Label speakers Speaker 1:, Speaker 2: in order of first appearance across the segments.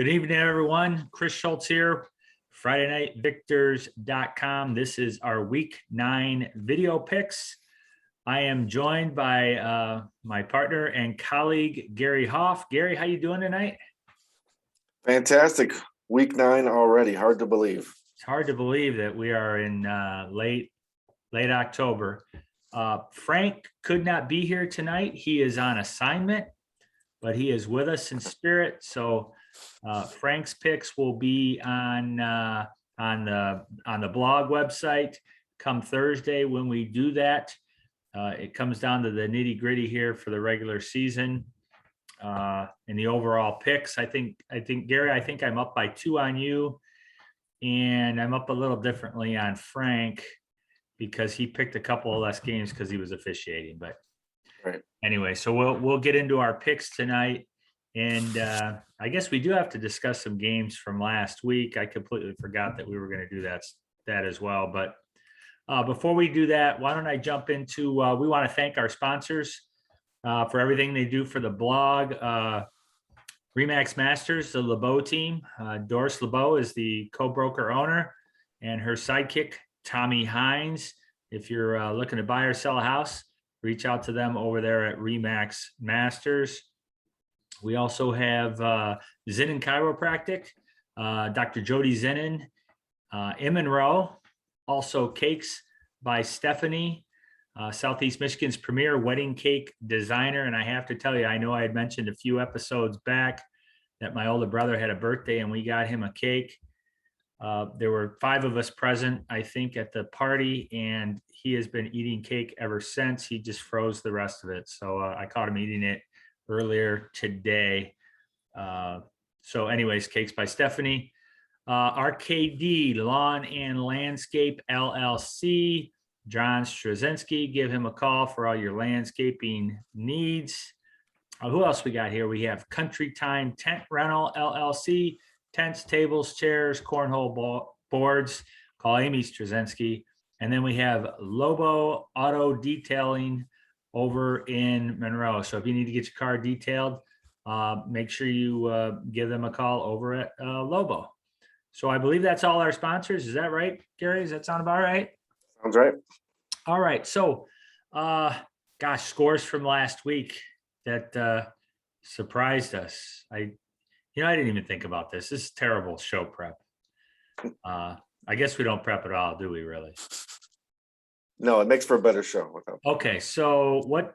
Speaker 1: Good evening, everyone. Chris Schultz here, FridayNightVictors.com. This is our Week 9 video picks. I am joined by my partner and colleague, Gary Hoff. Gary, how you doing tonight?
Speaker 2: Fantastic. Week 9 already. Hard to believe.
Speaker 1: It's hard to believe that we are in late October. Frank could not be here tonight. He is on assignment, but he is with us in spirit. So Frank's picks will be on the blog website come Thursday when we do that. It comes down to the nitty gritty here for the regular season and the overall picks. I think Gary, I think I'm up by 2 on you, and I'm up a little differently on Frank because he picked a couple of less games because he was officiating. But
Speaker 2: right.
Speaker 1: Anyway, so we'll get into our picks tonight. And I guess we do have to discuss some games from last week. I completely forgot that we were going to do that as well. But before we do that, why don't I jump into, we want to thank our sponsors for everything they do for the blog. Remax Masters, the LeBeau team. Doris LeBeau is the co-broker owner, and her sidekick, Tommy Hines. If you're looking to buy or sell a house, reach out to them over there at Remax Masters. We also have Zinnin Chiropractic, Dr. Jody Zinnin, in Monroe, also Cakes by Stephanie, Southeast Michigan's premier wedding cake designer. And I have to tell you, I know I had mentioned a few episodes back that my older brother had a birthday and we got him a cake. There were 5 of us present, I think, at the party, and he has been eating cake ever since. He just froze the rest of it. So I caught him eating it earlier today. So anyways, Cakes by Stephanie. RKD, Lawn and Landscape LLC. John Straczynski, give him a call for all your landscaping needs. Who else we got here? We have Country Time Tent Rental LLC. Tents, tables, chairs, cornhole boards. Call Amy Straczynski. And then we have Lobo Auto Detailing over in Monroe. So if you need to get your car detailed, make sure you give them a call over at Lobo. So I believe that's all our sponsors. Is that right, Gary? Does that sound about right?
Speaker 2: Sounds right.
Speaker 1: All right. So, gosh, scores from last week that surprised us. I didn't even think about this. This is terrible show prep. I guess we don't prep at all, do we really?
Speaker 2: No, it makes for a better show.
Speaker 1: Okay, so what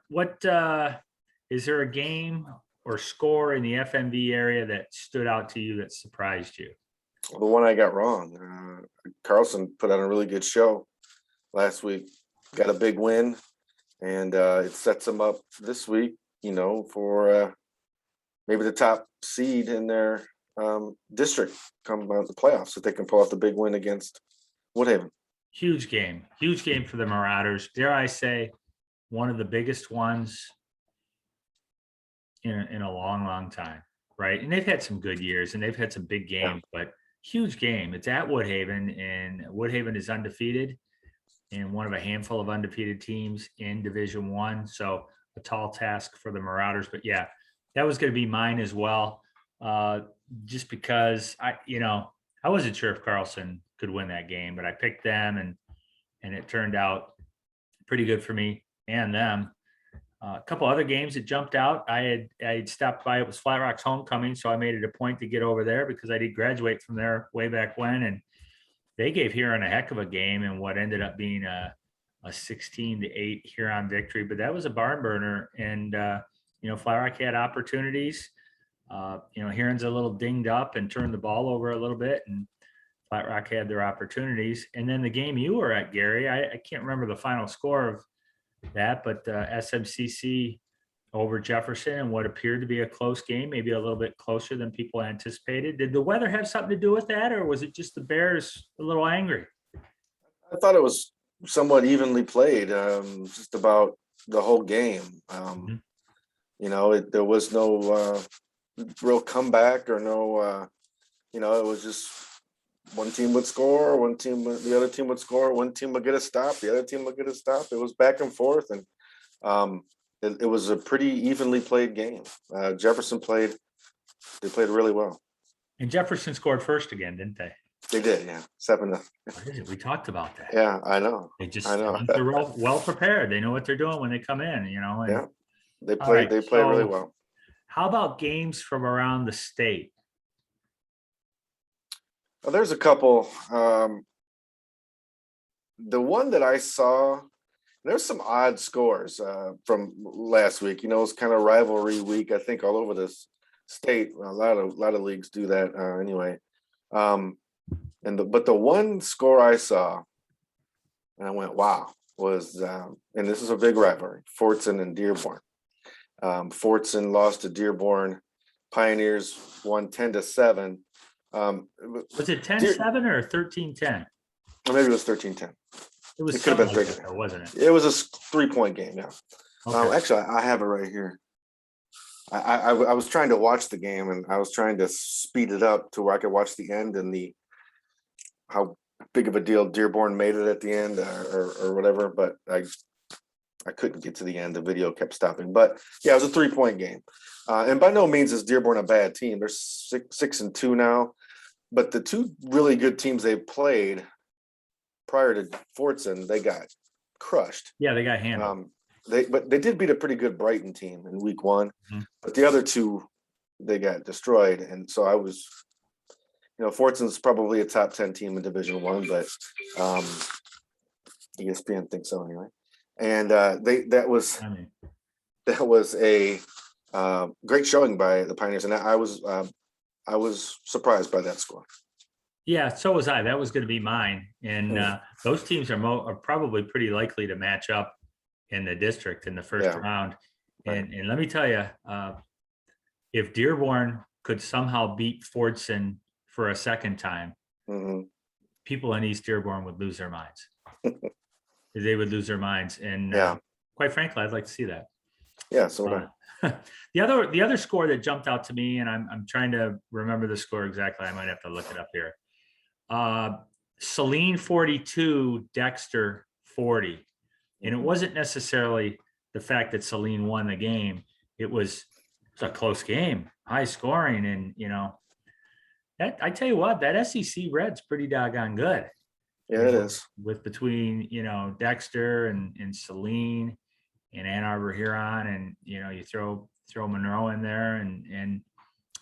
Speaker 1: is there a game or score in the FNV area that stood out to you that surprised you?
Speaker 2: The one I got wrong. Carlson put on a really good show last week. Got a big win, and it sets them up this week, for maybe the top seed in their district come out the playoffs if they can pull off the big win against Woodhaven.
Speaker 1: Huge game for the Marauders. Dare I say, one of the biggest ones in a long, long time, right? And they've had some good years and they've had some big games, but huge game. It's at Woodhaven, and Woodhaven is undefeated and one of a handful of undefeated teams in Division I. So a tall task for the Marauders, but yeah, that was going to be mine as well. Just because I wasn't sure if Carlson could win that game, but I picked them and it turned out pretty good for me and them. A couple other games that jumped out. I had stopped by. It was Flat Rock's homecoming, so I made it a point to get over there because I did graduate from there way back when, and they gave Huron a heck of a game in what ended up being a 16-8 Huron victory. But that was a barn burner, and Flat Rock had opportunities. Huron's a little dinged up and turned the ball over a little bit, and Flat Rock had their opportunities. And then the game you were at, Gary, I can't remember the final score of that, but SMCC over Jefferson and what appeared to be a close game, maybe a little bit closer than people anticipated. Did the weather have something to do with that, or was it just the Bears a little angry?
Speaker 2: I thought it was somewhat evenly played, just about the whole game. There was no real comeback or no, it was just one team would score, the other team would score, one team would get a stop, the other team would get a stop. It was back and forth, and it was a pretty evenly played game. Jefferson played really well.
Speaker 1: And Jefferson scored first again, didn't they?
Speaker 2: They did, yeah. 7-0.
Speaker 1: What is it? We talked about that.
Speaker 2: Yeah, I know.
Speaker 1: I
Speaker 2: know.
Speaker 1: think they're well prepared. They know what they're doing when they come in, you know. And,
Speaker 2: Yeah, they
Speaker 1: all right.
Speaker 2: play really
Speaker 1: So
Speaker 2: well.
Speaker 1: how about games from around the state?
Speaker 2: Well, there's a couple. The one that I saw, there's some odd scores from last week. You know, it's kind of rivalry week, I think, all over this state. A lot of leagues do that anyway. But the one score I saw, and I went, wow, was and this is a big rivalry, Fortson and Dearborn. Fortson lost to Dearborn. Pioneers won 10-7.
Speaker 1: Was it 10-7 or 13-10?
Speaker 2: Or maybe it was 13-10.
Speaker 1: It
Speaker 2: could have been
Speaker 1: like
Speaker 2: 13,
Speaker 1: wasn't it?
Speaker 2: It was a 3-point game, yeah.
Speaker 1: Okay.
Speaker 2: Actually, I have it right here. I was trying to watch the game, and I was trying to speed it up to where I could watch the end and how big of a deal Dearborn made it at the end or whatever, but I couldn't get to the end. The video kept stopping. But yeah, it was a 3-point game. And by no means is Dearborn a bad team. They're 6-2 now. But the two really good teams they played prior to Fortson, they got crushed.
Speaker 1: Yeah, they got handled.
Speaker 2: But they did beat a pretty good Brighton team in week 1.
Speaker 1: Mm-hmm.
Speaker 2: But the other two, they got destroyed. And so I was, Fortson's probably a top 10 team in Division 1, but ESPN thinks so anyway. And that was a great showing by the Pioneers, and I was surprised by that score.
Speaker 1: Yeah, so was I. That was going to be mine, and those teams are probably pretty likely to match up in the district in the first round. And let me tell you, if Dearborn could somehow beat Fortson for a second time, people in East Dearborn would lose their minds. They would lose their minds, and quite frankly, I'd like to see that.
Speaker 2: Yeah, so would I.
Speaker 1: The other score that jumped out to me, and I'm trying to remember the score exactly. I might have to look it up here. Saline 42, Dexter 40, and it wasn't necessarily the fact that Saline won the game. It was a close game, high scoring, and I tell you what, that SEC Red's pretty doggone good.
Speaker 2: Yeah, it is.
Speaker 1: With between Dexter and Saline and Ann Arbor Huron, and you throw Monroe in there, and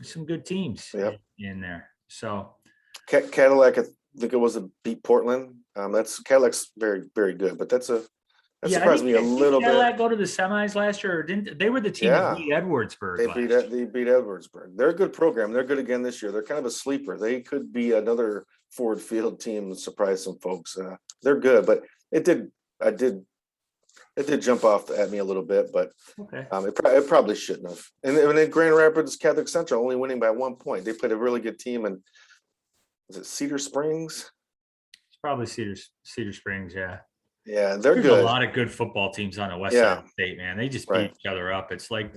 Speaker 1: some good teams in there. So
Speaker 2: Cadillac, I think it was a beat Portland. That's Cadillac's very, very good, but that surprised me a little bit.
Speaker 1: Cadillac go to the semis last year, or didn't they? Were the team that beat Edwardsburg.
Speaker 2: They beat Edwardsburg. They're a good program. They're good again this year. They're kind of a sleeper. They could be another Ford Field team and surprise some folks. They're good, but it did jump off at me a little bit, but it probably shouldn't have. And then Grand Rapids Catholic Central only winning by 1 point. They played a really good team, and was it Cedar Springs?
Speaker 1: It's probably Cedar Springs, yeah.
Speaker 2: Yeah, they're
Speaker 1: There's
Speaker 2: good.
Speaker 1: a lot of good football teams on the west side of the state, man. They just beat each other up. It's like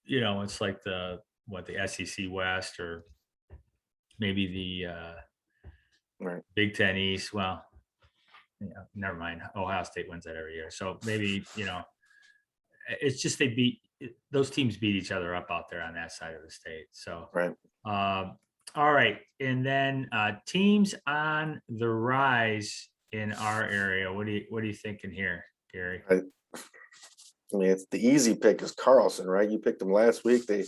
Speaker 1: it's like the SEC West, or maybe the Big Ten East. Well, never mind. Ohio State wins that every year. So maybe, it's just those teams beat each other up out there on that side of the state. So, all right. And then teams on the rise in our area. What are you thinking here, Gary?
Speaker 2: I mean, it's the easy pick is Carlson, right? You picked them last week. They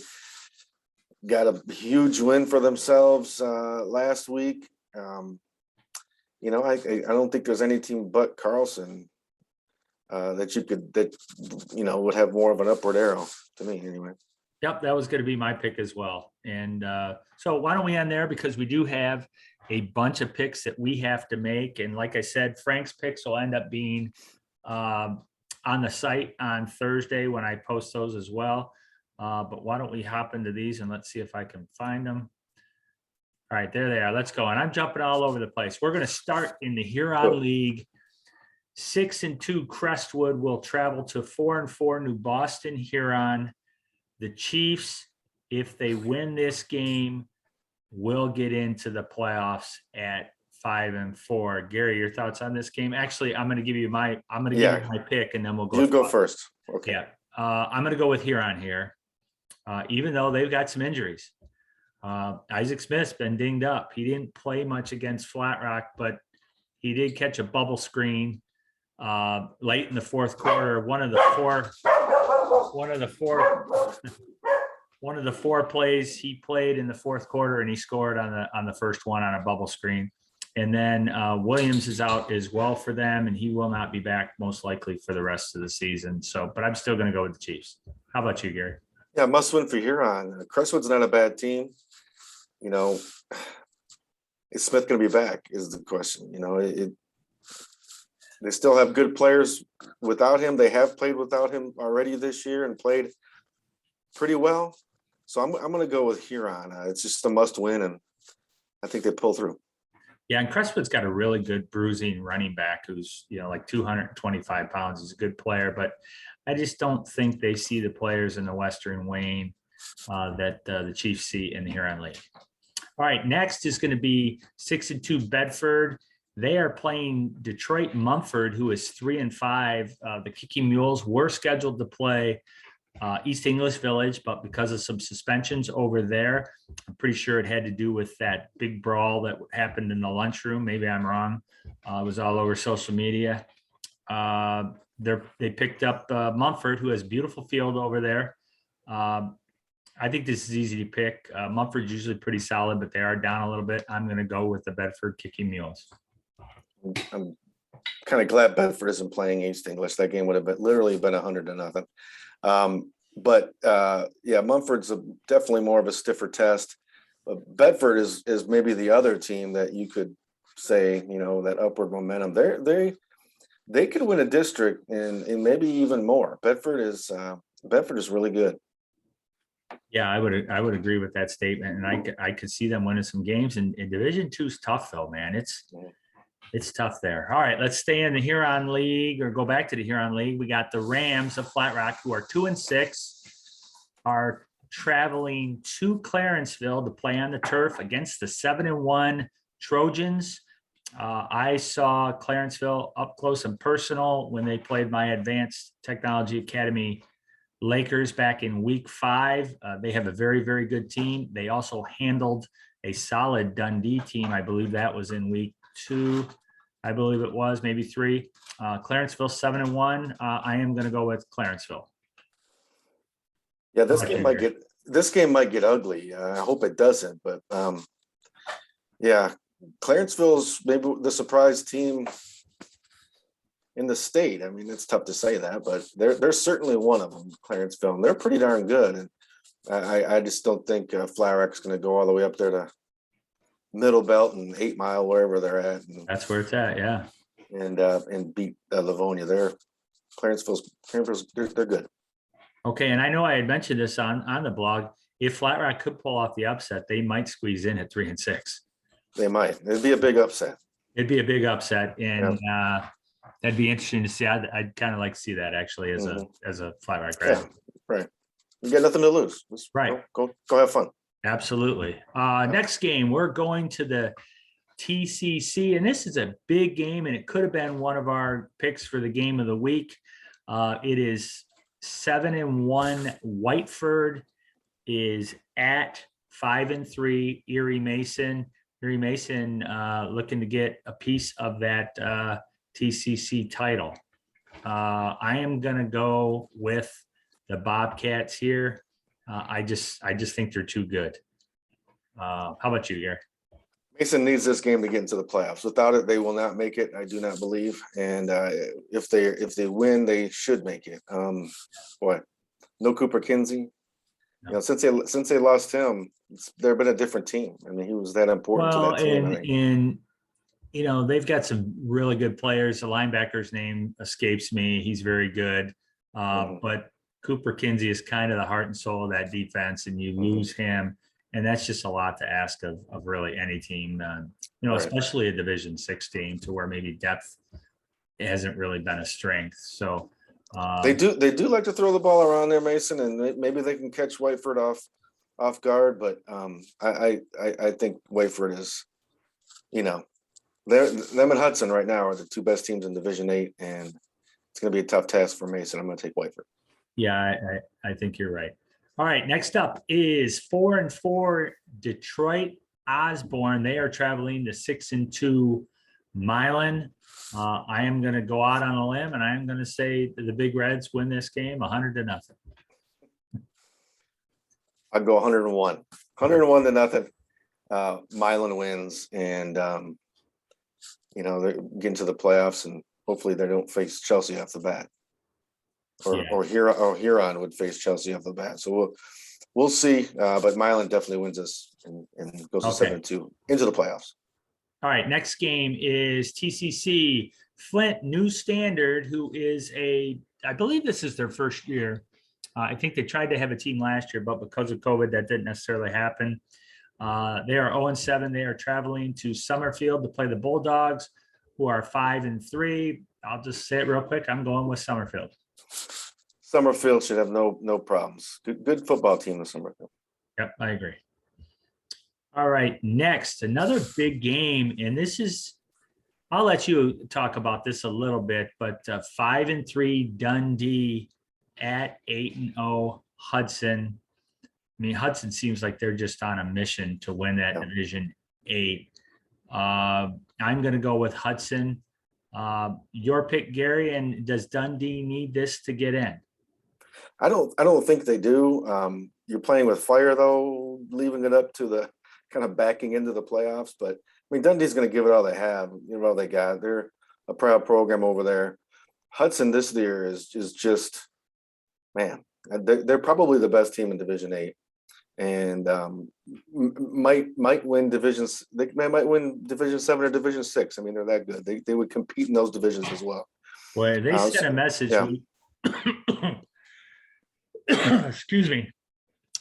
Speaker 2: got a huge win for themselves last week. I don't think there's any team but Carlson that would have more of an upward arrow, to me anyway.
Speaker 1: Yep, that was going to be my pick as well. And so why don't we end there, because we do have a bunch of picks that we have to make. And like I said, Frank's picks will end up being on the site on Thursday when I post those as well. But why don't we hop into these and let's see if I can find them. All right, there they are. Let's go. And I'm jumping all over the place. We're going to start in the Huron League. 6-2 Crestwood will travel to 4-4 New Boston Huron. The Chiefs, if they win this game, will get into the playoffs at 5-4. Gary, your thoughts on this game? Actually, I'm going to give you my pick, and then we'll go.
Speaker 2: You go first. Okay.
Speaker 1: Yeah. I'm going to go with Huron here, even though they've got some injuries. Isaac Smith's been dinged up. He didn't play much against Flat Rock, but he did catch a bubble screen late in the fourth quarter. One of the four plays he played in the fourth quarter, and he scored on the first one on a bubble screen. And then Williams is out as well for them, and he will not be back most likely for the rest of the season. So, but I'm still going to go with the Chiefs. How about you, Gary?
Speaker 2: Yeah, must win for Huron. Crestwood's not a bad team. You know, is Smith going to be back is the question. You know, they still have good players without him. They have played without him already this year and played pretty well. So I'm going to go with Huron. It's just a must win, and I think they pull through.
Speaker 1: Yeah, and Crestwood's got a really good bruising running back who's, like 225 pounds. He's a good player, but I just don't think they see the players in the Western Wayne that the Chiefs see in the Huron League. All right, next is going to be 6-2 Bedford. They are playing Detroit Mumford, who is 3-5. The Kicking Mules were scheduled to play East English Village, but because of some suspensions over there, I'm pretty sure it had to do with that big brawl that happened in the lunchroom. Maybe I'm wrong. It was all over social media. They picked up Mumford, who has a beautiful field over there. I think this is easy to pick. Mumford's usually pretty solid, but they are down a little bit. I'm going to go with the Bedford Kicking Mules.
Speaker 2: I'm kind of glad Bedford isn't playing East English. That game would have literally been 100-0. But Mumford's definitely more of a stiffer test. But Bedford is maybe the other team that you could say, that upward momentum. They could win a district and maybe even more. Bedford is really good.
Speaker 1: Yeah, I would agree with that statement, and I could see them winning some games. And Division II is tough, though, man. It's tough there. All right, let's stay in the Huron League, or go back to the Huron League. We got the Rams of Flat Rock, who are 2-6, are traveling to Clarenceville to play on the turf against the 7-1 Trojans. I saw Clarenceville up close and personal when they played my Advanced Technology Academy Lakers back in week 5. They have a very, very good team. They also handled a solid Dundee team. I believe that was in week 2. I believe it was maybe 3. Clarenceville 7-1. I am going to go with Clarenceville.
Speaker 2: Yeah, this game might get ugly. I hope it doesn't, but Clarenceville's maybe the surprise team in the state. I mean, it's tough to say that, but they're certainly one of them, Clarenceville, and they're pretty darn good. And I just don't think Flat Rock's going to go all the way up there to Middle Belt and 8 Mile, wherever they're at. And
Speaker 1: that's where it's at, yeah.
Speaker 2: And beat Livonia. Clarenceville's they're good.
Speaker 1: Okay, and I know I had mentioned this on the blog. If Flat Rock could pull off the upset, they might squeeze in at 3-6.
Speaker 2: They might. It'd be a big upset.
Speaker 1: It'd be a big upset, and that'd be interesting to see. I'd kind of like to see that actually as a Flat Rock grad.
Speaker 2: Yeah, right. You got nothing to lose.
Speaker 1: Right.
Speaker 2: Go have fun.
Speaker 1: Absolutely. Next game, we're going to the TCC, and this is a big game, and it could have been one of our picks for the game of the week. It is 7-1. Whiteford is at 5-3. Erie Mason. Erie Mason looking to get a piece of that TCC title. I am going to go with the Bobcats here. I just think they're too good. How about you, Gary?
Speaker 2: Mason needs this game to get into the playoffs. Without it, they will not make it. I do not believe. And if they win, they should make it. No Cooper Kinsey.
Speaker 1: No.
Speaker 2: Since they lost him, they've been a different team. I mean, he was that important to that team.
Speaker 1: And they've got some really good players. The linebacker's name escapes me. He's very good. But Cooper Kinsey is kind of the heart and soul of that defense, and you lose him. And that's just a lot to ask of really any team, especially a Division VI team, to where maybe depth hasn't really been a strength. So
Speaker 2: they do like to throw the ball around there, Mason, and maybe they can catch Whiteford off guard. But I think Whiteford is, them and Hudson right now are the 2 best teams in Division VIII, and it's going to be a tough task for Mason. I'm going to take Whiteford.
Speaker 1: Yeah, I think you're right. All right, next up is 4-4 Detroit Osborne. They are traveling to 6-2 Milan. I am going to go out on a limb, and I am going to say the Big Reds win this game 100-0.
Speaker 2: I'd go 101. 101-0. Milan wins, and they get into the playoffs, and hopefully they don't face Chelsea off the bat, or Huron would face Chelsea off the bat. So we'll see. But Milan definitely wins this and goes to 7-2 into the playoffs.
Speaker 1: All right, next game is TCC Flint New Standard, who is I believe this is their first year. I think they tried to have a team last year, but because of COVID, that didn't necessarily happen. They are 0-7. They are traveling to Summerfield to play the Bulldogs, who are 5-3. I'll just say it real quick. I'm going with Summerfield.
Speaker 2: Summerfield should have no problems. Good football team in Summerfield.
Speaker 1: Yep, I agree. All right, next, another big game, and this is, I'll let you talk about this a little bit, but 5-3 Dundee at 8-0 Hudson. I mean, Hudson seems like they're just on a mission to win that Division 8. I'm going to go with Hudson. Your pick, Gary, and does Dundee need this to get in?
Speaker 2: I don't think they do. You're playing with fire, though, leaving it up to the kind of backing into the playoffs. But I mean, Dundee's going to give it all they have, all they got. They're a proud program over there. Hudson this year is just, man, they're probably the best team in Division 8, and might win divisions. They might win Division 7 or Division 6. I mean, they're that good. They would compete in those divisions as well.
Speaker 1: Well, they sent a message. Yeah. Excuse me.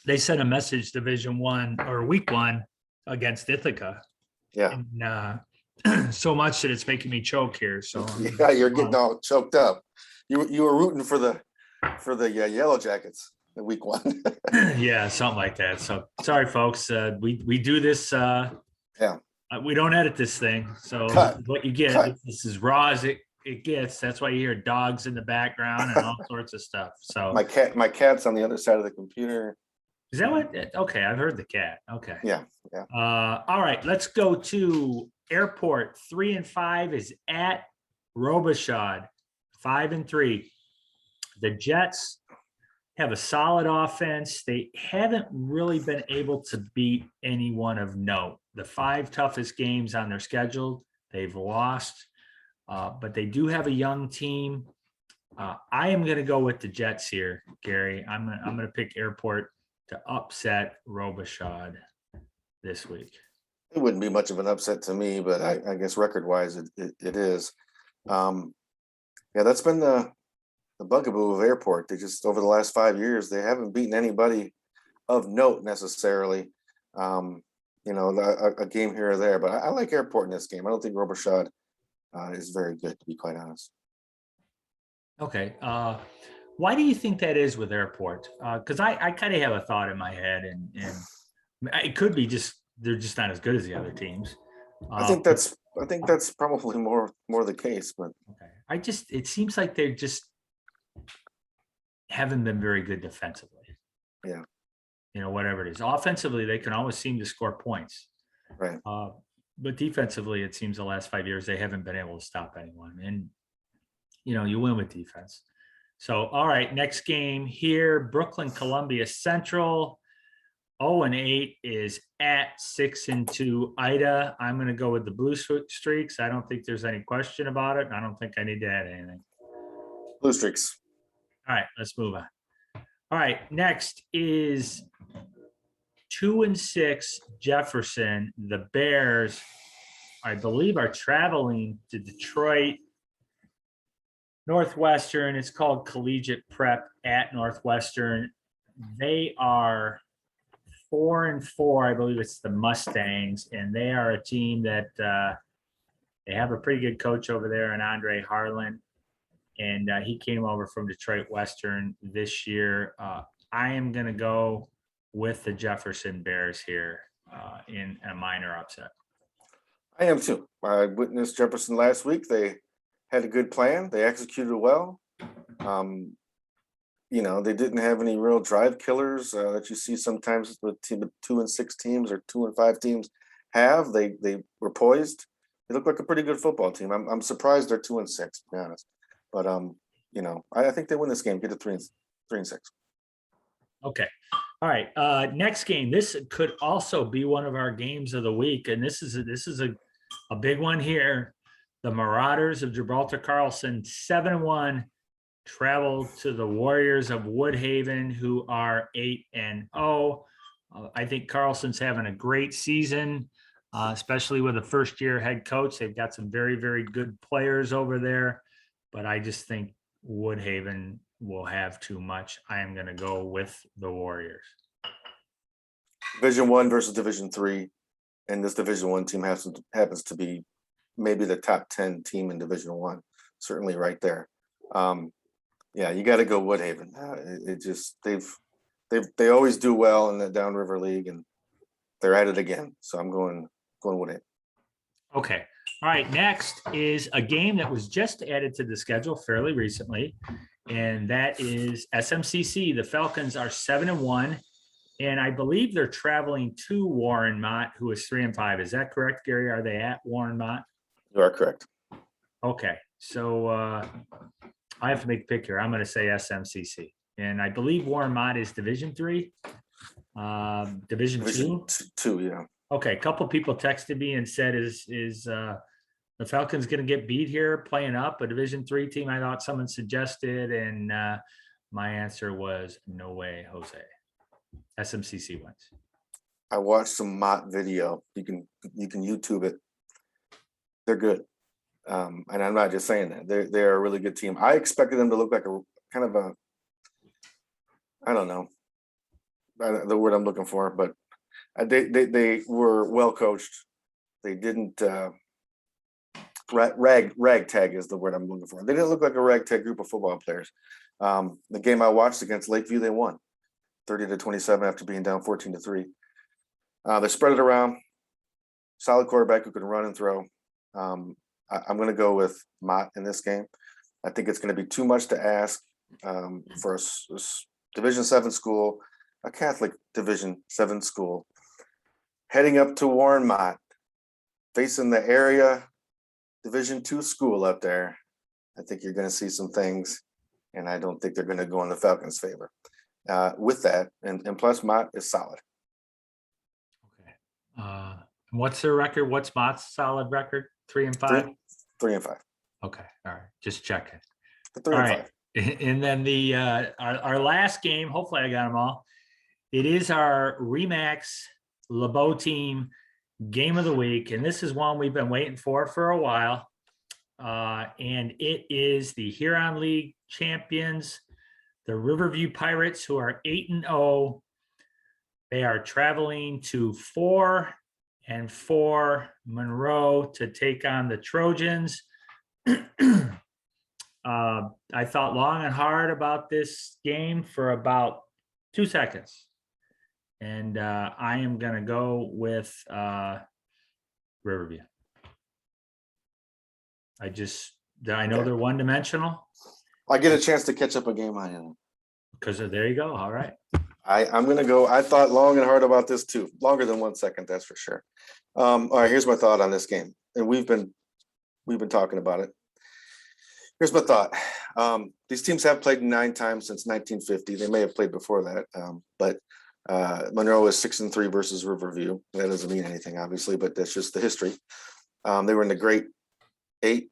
Speaker 1: They sent a message Division 1 or Week 1 against Ithaca.
Speaker 2: Yeah.
Speaker 1: And, so much that it's making me choke here. So
Speaker 2: yeah, you're getting all choked up. You were rooting for the Yellow Jackets in Week 1.
Speaker 1: Yeah, something like that. So sorry, folks. We do this. We don't edit this thing. So this is what you get. This is raw as it gets. That's why you hear dogs in the background and all sorts of stuff. So
Speaker 2: my cat's on the other side of the computer.
Speaker 1: Is that what? Okay, I've heard the cat. Okay.
Speaker 2: Yeah.
Speaker 1: All right, let's go to Airport. 3-5 is at Robichaud. 5-3. The Jets have a solid offense. They haven't really been able to beat anyone of note. The 5 toughest games on their schedule, they've lost, but they do have a young team. I am going to go with the Jets here, Gary. I'm going to pick Airport to upset Robichaud this week.
Speaker 2: It wouldn't be much of an upset to me, but I guess record-wise it is. That's been the bugaboo of Airport. They just, over the last 5 years, they haven't beaten anybody of note necessarily. A game here or there, but I like Airport in this game. I don't think Robichaud is very good, to be quite honest.
Speaker 1: Okay. Why do you think that is with Airport? Because I kind of have a thought in my head, and it could be just they're just not as good as the other teams.
Speaker 2: I think that's probably more the case. But
Speaker 1: okay, it seems like they just haven't been very good defensively.
Speaker 2: Yeah.
Speaker 1: Whatever it is, offensively they can always seem to score points.
Speaker 2: Right.
Speaker 1: But defensively, it seems the last 5 years they haven't been able to stop anyone, and you win with defense. So, all right, next game here, Brooklyn Columbia Central, 0-8 is at 6-2 Ida. I'm going to go with the Blue Streaks. I don't think there's any question about it. I don't think I need to add anything.
Speaker 2: Blue Streaks.
Speaker 1: All right, let's move on. All right, next is 2-6 Jefferson. The Bears, I believe, are traveling to Detroit. Northwestern, it's called Collegiate Prep at Northwestern. They are 4-4. I believe it's the Mustangs, and they are a team that they have a pretty good coach over there, and Andre Harlan, and he came over from Detroit Western this year. I am going to go with the Jefferson Bears here in a minor upset.
Speaker 2: I am too. I witnessed Jefferson last week. They had a good plan. They executed well. they didn't have any real drive killers that you see sometimes with 2-6 teams or 2-5 teams have. They were poised. They look like a pretty good football team. I'm surprised they're 2-6, to be honest. But I think they win this game, get to 3-6.
Speaker 1: Okay. All right. Next game. This could also be one of our games of the week, and this is a big one here. The Marauders of Gibraltar Carlson, 7-1, travel to the Warriors of Woodhaven, who are 8-0. I think Carlson's having a great season, especially with a first-year head coach. They've got some very, very good players over there, but I just think Woodhaven will have too much. I am going to go with the Warriors.
Speaker 2: Division 1 versus Division 3, and this Division 1 team happens to be maybe the top 10 team in Division 1, certainly right there. Yeah, you got to go Woodhaven. It just they always do well in the Downriver League, and they're at it again. So I'm going Woodhaven.
Speaker 1: Okay. All right. Next is a game that was just added to the schedule fairly recently, and that is SMCC. The Falcons are 7-1, and I believe they're traveling to Warren Mott, who is 3-5. Is that correct, Gary? Are they at Warren Mott?
Speaker 2: You are correct.
Speaker 1: Okay. So I have to make a pick here. I'm going to say SMCC, and I believe Warren Mott is Division 3, Division 2.
Speaker 2: 2, yeah.
Speaker 1: Okay. A couple people texted me and said, "Is the Falcons going to get beat here playing up a Division 3 team?" I thought someone suggested, and my answer was no way, Jose. SMCC wins.
Speaker 2: I watched some Mott video. You can YouTube it. They're good. And I'm not just saying that. They're a really good team. I expected them to look like a kind of a, I don't know the word I'm looking for, but they were well coached. They didn't ragtag is the word I'm looking for. They didn't look like a ragtag group of football players. The game I watched against Lakeview, they won 30-27 after being down 14-3. They spread it around. Solid quarterback who can run and throw. I'm going to go with Mott in this game. I think it's going to be too much to ask for a Division 7 school, a Catholic Division 7 school, heading up to Warren Mott, facing the area Division 2 school up there. I think you're going to see some things, and I don't think they're going to go in the Falcons' favor with that. And plus, Mott is solid.
Speaker 1: Okay. What's their record? What's Mott's solid record? 3-5?
Speaker 2: 3-5.
Speaker 1: Okay. All right. Just checking.
Speaker 2: 3-5.
Speaker 1: All right. And then the our last game, hopefully I got them all. It is our Remax LeBeau team game of the week. And this is one we've been waiting for a while. And it is the Huron League champions, the Riverview Pirates, who are 8-0. They are traveling to 4-4 Monroe to take on the Trojans. I thought long and hard about this game for about 2 seconds. And I am going to go with Riverview. I know they're one-dimensional.
Speaker 2: I get a chance to catch up a game on you.
Speaker 1: Because there you go. All right.
Speaker 2: I'm going to go. I thought long and hard about this too. Longer than 1 second, that's for sure. All right, here's my thought on this game. And we've been talking about it. Here's my thought. These teams have played 9 times since 1950. They may have played before that, but Monroe is 6-3 versus Riverview. That doesn't mean anything, obviously, but that's just the history. They were in the Great Eight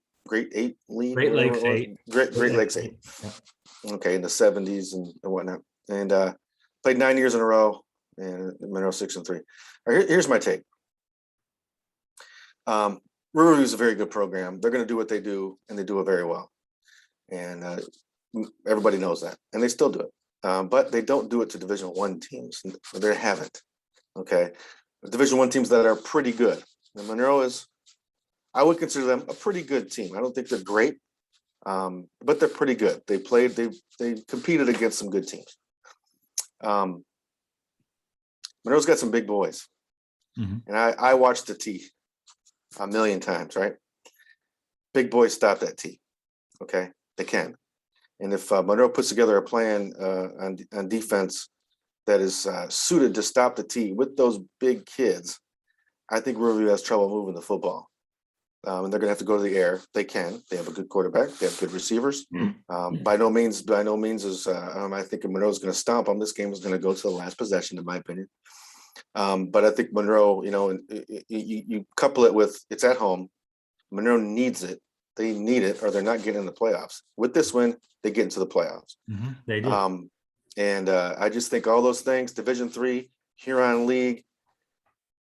Speaker 2: League.
Speaker 1: Great Lakes 8.
Speaker 2: Great Lakes 8. Yeah. Okay, in the 70s and whatnot, and played 9 years in a row. And Monroe 6-3. All right, here's my take. Riverview is a very good program. They're going to do what they do, and they do it very well. And everybody knows that, and they still do it. But they don't do it to Division 1 teams. They haven't. Okay, Division 1 teams that are pretty good. And Monroe is, I would consider them a pretty good team. I don't think they're great, but they're pretty good. They competed against some good teams. Monroe's got some big boys, and I watched the T a million times. Right, big boys stop that T. Okay, they can. And if Monroe puts together a plan on defense that is suited to stop the T with those big kids, I think Riverview has trouble moving the football. And they're going to have to go to the air. They can. They have a good quarterback. They have good receivers. By no means is I think Monroe's going to stomp them. This game is going to go to the last possession, in my opinion. But I think Monroe, you couple it with it's at home. Monroe needs it. They need it, or they're not getting in the playoffs. With this win, they get into the playoffs.
Speaker 1: They do.
Speaker 2: And I just think all those things. Division III, Huron League.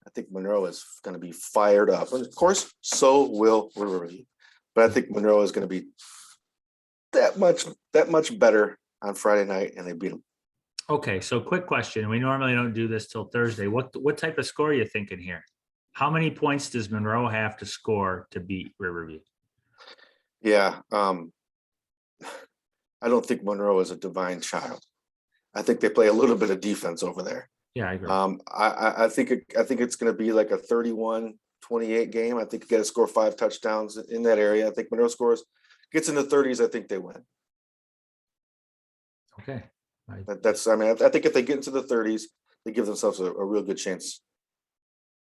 Speaker 2: I think Monroe is going to be fired up, and of course, so will Riverview. But I think Monroe is going to be that much better on Friday night, and they beat them.
Speaker 1: Okay, so quick question. We normally don't do this till Thursday. What type of score are you thinking here? How many points does Monroe have to score to beat Riverview?
Speaker 2: Yeah, I don't think Monroe is a divine child. I think they play a little bit of defense over there.
Speaker 1: Yeah, I agree.
Speaker 2: I think it's going to be like a 31-28 game. I think you got to score 5 touchdowns in that area. I think Monroe gets in the 30s. I think they win.
Speaker 1: Okay.
Speaker 2: I think if they get into the 30s, they give themselves a real good chance.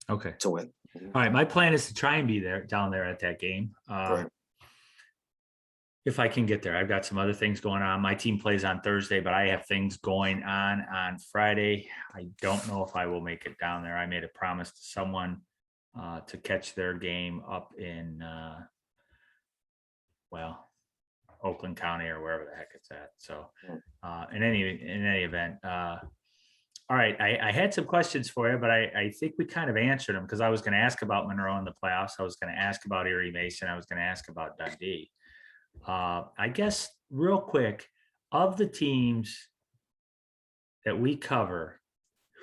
Speaker 1: Okay.
Speaker 2: To win.
Speaker 1: All right. My plan is to try and be down there at that game.
Speaker 2: Right.
Speaker 1: If I can get there. I've got some other things going on. My team plays on Thursday, but I have things going on Friday. I don't know if I will make it down there. I made a promise to someone to catch their game up in, Oakland County or wherever the heck it's at. So in any event, all right, I had some questions for you, but I think we kind of answered them because I was going to ask about Monroe in the playoffs. I was going to ask about Erie Mason. I was going to ask about Dundee. I guess real quick, of the teams that we cover,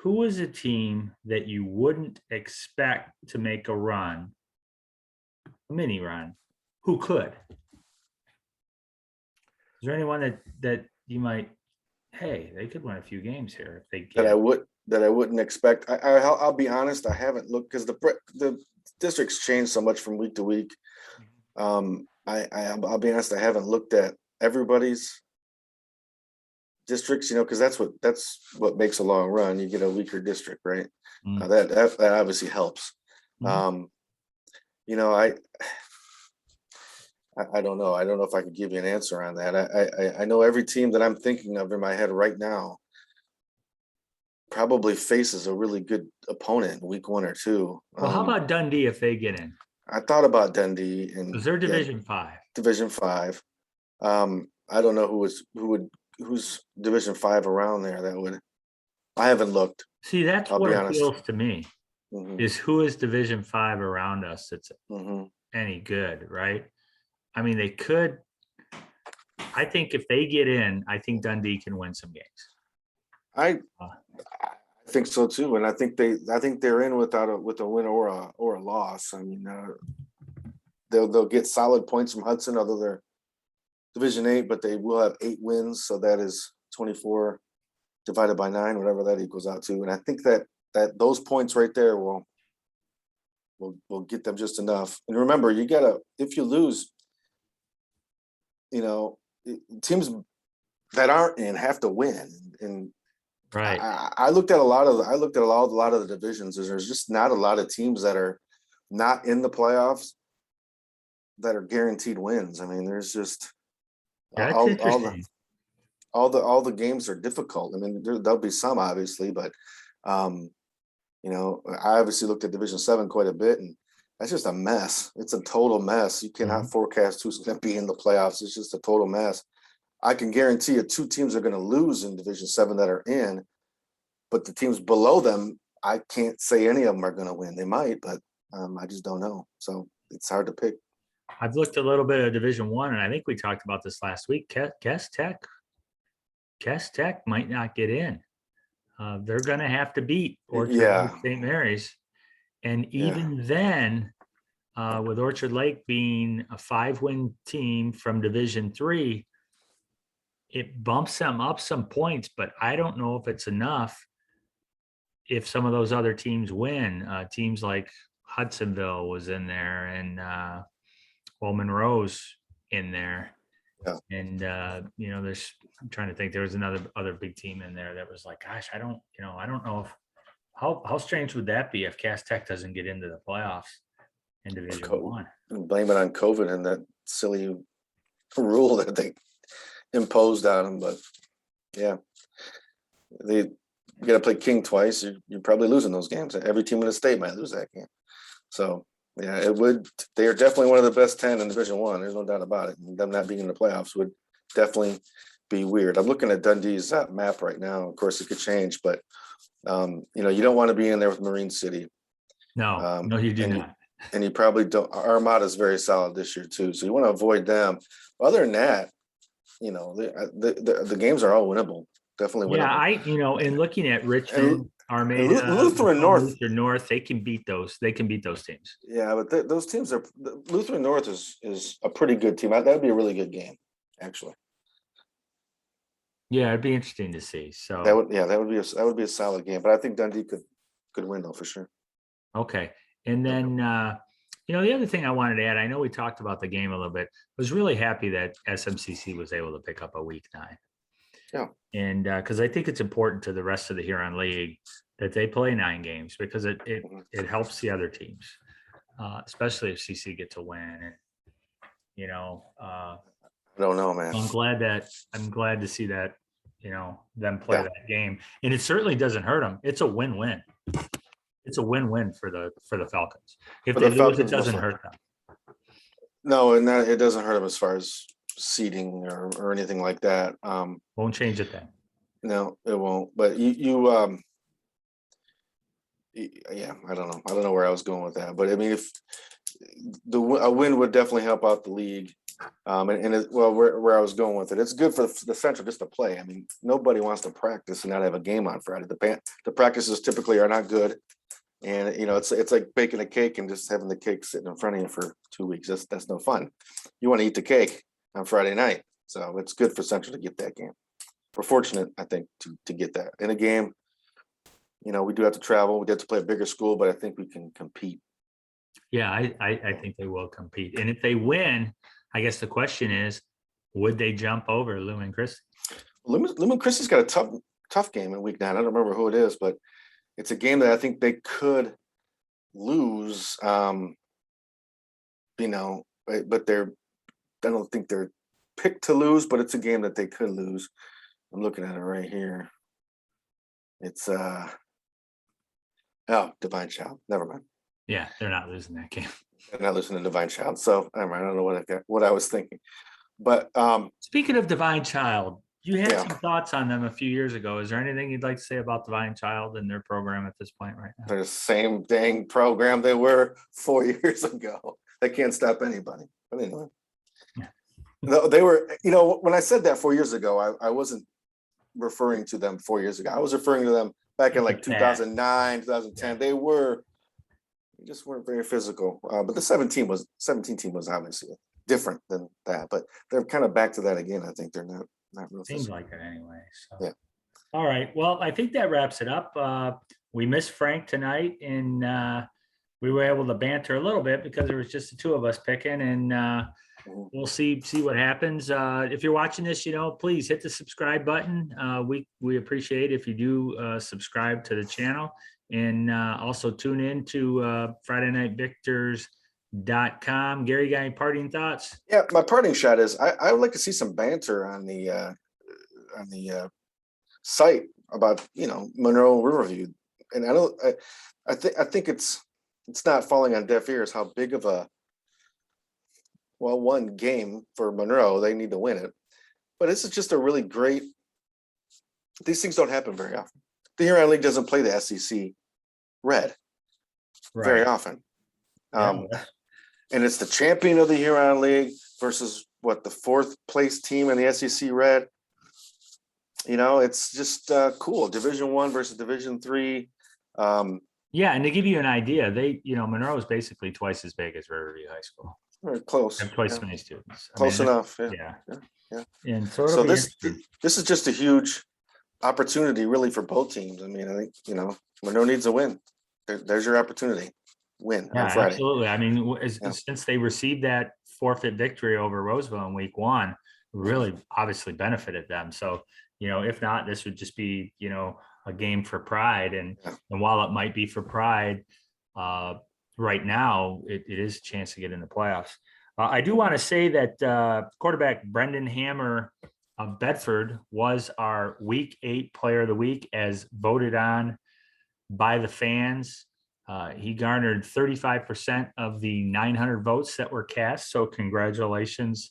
Speaker 1: who is a team that you wouldn't expect to make a mini run, who could? Is there anyone that you might, hey, they could win a few games here if they get
Speaker 2: that I wouldn't expect? I'll be honest, I haven't looked because the districts change so much from week to week. I'll be honest, I haven't looked at everybody's districts, because that's what makes a long run. You get a weaker district, right? That obviously helps. I don't know. I don't know if I could give you an answer on that. I know every team that I'm thinking of in my head right now probably faces a really good opponent in week 1 or 2.
Speaker 1: Well, how about Dundee if they get in?
Speaker 2: I thought about Dundee, and
Speaker 1: because they're Division 5.
Speaker 2: Division 5. I don't know who's Division 5 around there that would. I haven't looked.
Speaker 1: See, that's what appeals to me is who is Division 5 around us that's any good, right? I mean, they could. I think if they get in, I think Dundee can win some games.
Speaker 2: I think so too, and I think they're in with a win or a loss. I mean, they'll get solid points from Hudson, although they're Division 8, but they will have 8 wins, so that is 24 divided by 9, whatever that equals out to. And I think that those points right there will get them just enough. And remember, if you lose, teams that aren't in have to win. And
Speaker 1: right,
Speaker 2: I looked at a lot of the divisions. There's just not a lot of teams that are not in the playoffs that are guaranteed wins. I mean, there's just all the games are difficult. I mean, there'll be some obviously, but I obviously looked at Division 7 quite a bit, and that's just a mess. It's a total mess. You cannot forecast who's going to be in the playoffs. It's just a total mess. I can guarantee you 2 teams are going to lose in Division 7 that are in, but the teams below them, I can't say any of them are going to win. They might, but I just don't know. So it's hard to pick.
Speaker 1: I've looked a little bit at Division 1, and I think we talked about this last week. Cass Tech might not get in. They're going to have to beat Orchard Lake St. Mary's. And even then, with Orchard Lake being a 5-win team from Division 3, it bumps them up some points, but I don't know if it's enough if some of those other teams win. Teams like Hudsonville was in there, and Monroe's in there.
Speaker 2: Yeah.
Speaker 1: And I'm trying to think, there was other big team in there that was like, gosh, I don't know if how strange would that be if Cass Tech doesn't get into the playoffs in Division One?
Speaker 2: Blame it on COVID and that silly rule that they imposed on them. But yeah, they got to play King twice. You're probably losing those games. Every team in the state might lose that game. So yeah, it would. They are definitely one of the best 10 in Division One. There's no doubt about it. And them not being in the playoffs would definitely be weird. I'm looking at Dundee's map right now. Of course, it could change, but you don't want to be in there with Marine City.
Speaker 1: No, you do
Speaker 2: and
Speaker 1: not.
Speaker 2: And you probably don't. Armada is very solid this year too, so you want to avoid them. Other than that, the games are all winnable. Definitely winnable.
Speaker 1: Yeah, in looking at Richmond, Armada,
Speaker 2: Lutheran North.
Speaker 1: Lutheran North, they can beat those. They can beat those teams.
Speaker 2: Yeah, but those teams are. Lutheran North is a pretty good team. That would be a really good game, actually.
Speaker 1: Yeah, it'd be interesting to see. So
Speaker 2: that would be a solid game. But I think Dundee could win though for sure.
Speaker 1: Okay, and then the other thing I wanted to add, I know we talked about the game a little bit. I was really happy that SMCC was able to pick up a week 9.
Speaker 2: Yeah,
Speaker 1: and because I think it's important to the rest of the Huron League that they play 9 games because it helps the other teams, especially if CC gets a win. And
Speaker 2: I don't know, man.
Speaker 1: I'm glad to see that them play that game, and it certainly doesn't hurt them. It's a win-win. It's a win-win for the Falcons. If they lose, it doesn't hurt them.
Speaker 2: No, and it doesn't hurt them as far as seeding or anything like that.
Speaker 1: Won't change it then.
Speaker 2: No, it won't. But you yeah, I don't know. I don't know where I was going with that. But I mean, if a win would definitely help out the league. Where I was going with it, it's good for the Central just to play. I mean, nobody wants to practice and not have a game on Friday. The practices typically are not good. And it's like baking a cake and just having the cake sitting in front of you for 2 weeks. That's no fun. You want to eat the cake on Friday night. So it's good for Central to get that game. We're fortunate, I think, to get that in a game. We do have to travel. We have to play a bigger school, but I think we can compete.
Speaker 1: Yeah, I think they will compete. And if they win, I guess the question is, would they jump over Lumen Christi?
Speaker 2: Lumen Christi's got a tough game in week 9. I don't remember who it is, but it's a game that I think they could lose. But I don't think they're picked to lose, but it's a game that they could lose. I'm looking at it right here. It's Divine Child. Never mind.
Speaker 1: Yeah, they're not losing that game.
Speaker 2: They're not losing to Divine Child. So I don't know what I was thinking. But
Speaker 1: speaking of Divine Child, you had some thoughts on them a few years ago. Is there anything you'd like to say about Divine Child and their program at this point right now?
Speaker 2: They're the same dang program they were 4 years ago. They can't stop anybody. But anyway. Yeah. No, they were, when I said that 4 years ago, I wasn't referring to them 4 years ago. I was referring to them back in like 2009, 2010. They just weren't very physical. But the 17 team was obviously different than that. But they're kind of back to that again. I think they're not real
Speaker 1: seems
Speaker 2: physical.
Speaker 1: like it anyway. So.
Speaker 2: Yeah.
Speaker 1: All right. Well, I think that wraps it up. We missed Frank tonight, and we were able to banter a little bit because there was just the two of us picking, and we'll see what happens. If you're watching this, please hit the subscribe button. We appreciate if you do subscribe to the channel, and also tune in to Friday Night Victors.com. Gary, got any parting thoughts?
Speaker 2: Yeah, my parting shot is I would like to see some banter on the site about Monroe Riverview, and I think it's not falling on deaf ears how big of a one game for Monroe. They need to win it, but this is just a really great. These things don't happen very often. The Huron League doesn't play the SEC Red very often. And it's the champion of the Huron League versus the 4th place team in the SEC Red. It's just cool. Division 1 versus Division 3.
Speaker 1: Yeah, and to give you an idea, Monroe is basically twice as big as Riverview High School.
Speaker 2: Very close.
Speaker 1: And twice as many students.
Speaker 2: Close enough.
Speaker 1: Yeah.
Speaker 2: And
Speaker 1: so
Speaker 2: this is just a huge opportunity, really, for both teams. I mean, I think Monroe needs a win. There's your opportunity. Win on Friday.
Speaker 1: Absolutely. I mean, since they received that forfeit victory over Roseville in week 1, really obviously benefited them. So, if not, this would just be, a game for pride. And while it might be for pride, right now, it is a chance to get in the playoffs. I do want to say that quarterback Brendan Hammer of Bedford was our Week 8 Player of the Week, as voted on by the fans. He garnered 35% of the 900 votes that were cast. So congratulations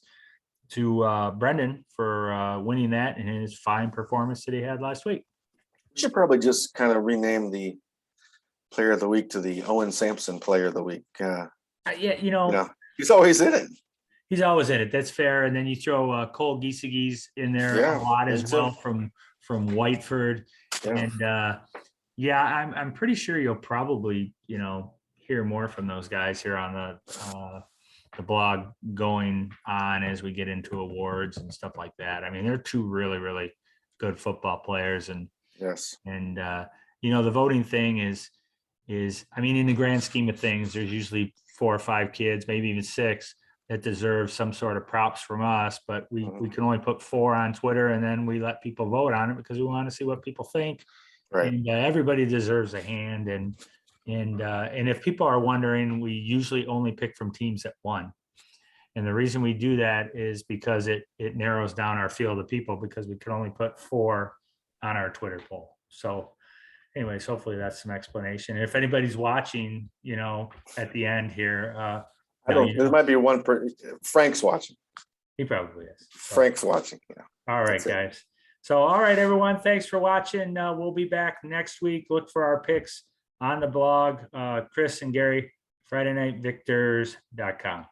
Speaker 1: to Brendan for winning that and his fine performance that he had last week.
Speaker 2: We should probably just kind of rename the Player of the Week to the Owen Sampson Player of the Week.
Speaker 1: Yeah,
Speaker 2: he's always in it.
Speaker 1: He's always in it. That's fair. And then you throw Cole Giesegees in there a lot as well from Whiteford.
Speaker 2: Yeah.
Speaker 1: And I'm pretty sure you'll probably, hear more from those guys here on the blog going on as we get into awards and stuff like that. I mean, they're two really, really good football players. And
Speaker 2: yes.
Speaker 1: And the voting thing is, I mean, in the grand scheme of things, there's usually 4 or 5 kids, maybe even 6, that deserve some sort of props from us. But we can only put 4 on Twitter, and then we let people vote on it because we want to see what people think.
Speaker 2: Right.
Speaker 1: And everybody deserves a hand. And if people are wondering, we usually only pick from teams that won. And the reason we do that is because it narrows down our field of people, because we can only put 4 on our Twitter poll. So anyways, hopefully that's some explanation. If anybody's watching, at the end here,
Speaker 2: there might be one. Frank's watching.
Speaker 1: He probably is. So.
Speaker 2: Frank's watching. Yeah.
Speaker 1: All right, guys. So, all right, everyone. Thanks for watching. We'll be back next week. Look for our picks on the blog. Chris and Gary, FridayNightVictors.com.